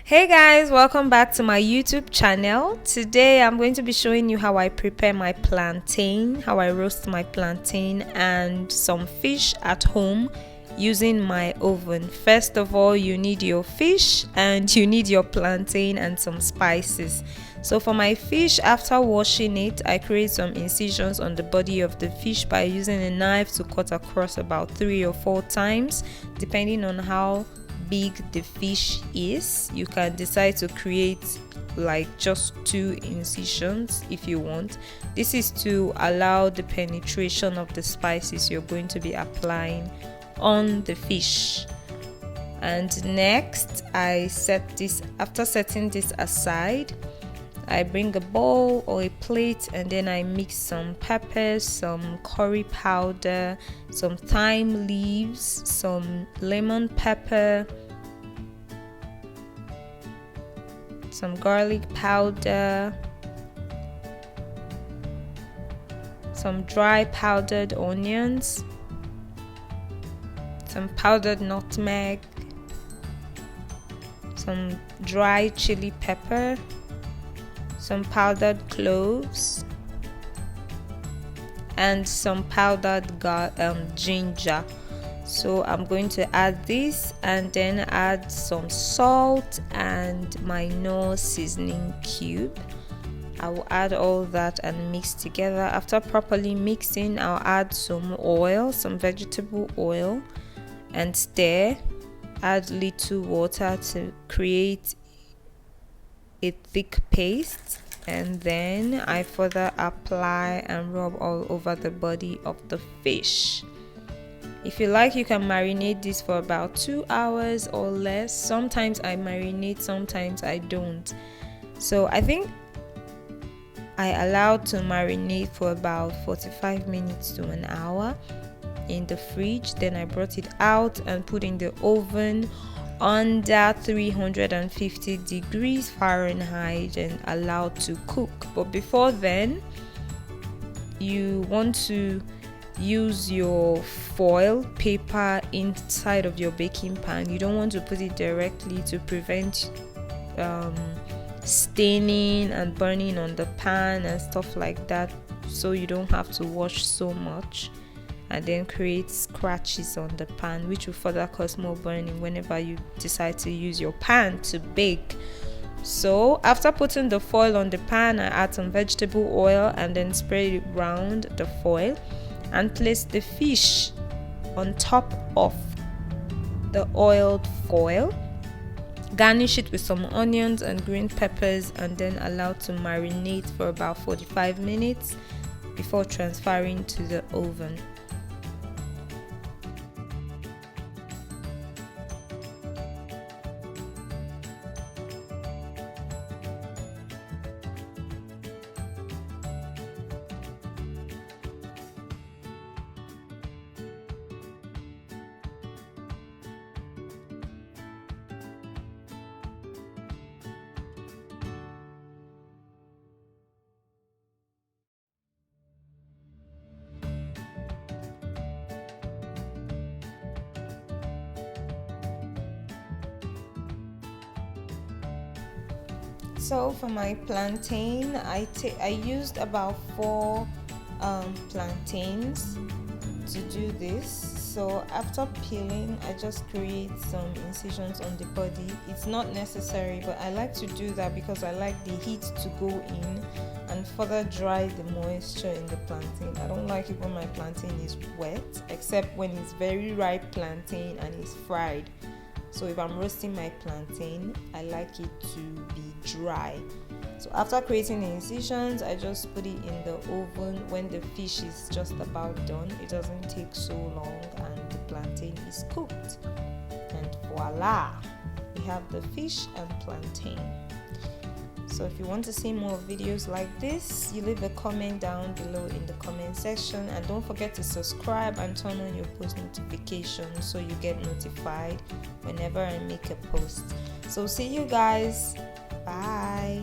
Hey guys, welcome back to my YouTube channel. Today I'm going to be showing you how I prepare my plantain, how I roast my plantain and some fish at home using my oven. First of all, you need your fish and you need your plantain and some spices. So for my fish, after washing it, I create some incisions on the body of the fish by using a knife to cut across about 3 or 4 times, depending on how big the fish is. You can decide to create like just 2 incisions if you want. This is to allow the penetration of the spices you're going to be applying on the fish. And next, after setting this aside, I bring a bowl or a plate and then I mix some peppers, some curry powder, some thyme leaves, some lemon pepper, some garlic powder, some dry powdered onions, some powdered nutmeg, some dry chili pepper, some powdered cloves, and some powdered ginger. So I'm going to add this and then add some salt and my Knorr seasoning cube. I will add all that and mix together. After properly mixing, I'll add some oil, some vegetable oil, and stir. Add little water to create a thick paste, and then I further apply and rub all over the body of the fish. If you like, you can marinate this for about 2 hours or less. Sometimes I marinate, sometimes I don't. So I think I allowed to marinate for about 45 minutes to an hour in the fridge. Then I brought it out and put in the oven under 350 degrees Fahrenheit and allowed to cook. But before then, you want to use your foil paper inside of your baking pan. You don't want to put it directly to prevent staining and burning on the pan and stuff like that, so you don't have to wash so much and then create scratches on the pan, which will further cause more burning whenever you decide to use your pan to bake. So after putting the foil on the pan, I add some vegetable oil and then spread it around the foil and place the fish on top of the oiled foil. Garnish it with some onions and green peppers and then allow to marinate for about 45 minutes before transferring to the oven. So for my plantain, I used about 4 plantains to do this. So after peeling, I just create some incisions on the body. It's not necessary, but I like to do that because I like the heat to go in and further dry the moisture in the plantain. I don't like it when my plantain is wet, except when it's very ripe plantain and it's fried. So if I'm roasting my plantain, I like it to be dry. So after creating the incisions, I just put it in the oven when the fish is just about done. It doesn't take so long and the plantain is cooked. And voila, we have the fish and plantain. So if you want to see more videos like this, you leave a comment down below in the comment section, and don't forget to subscribe and turn on your post notifications so you get notified whenever I make a post. So see you guys, bye.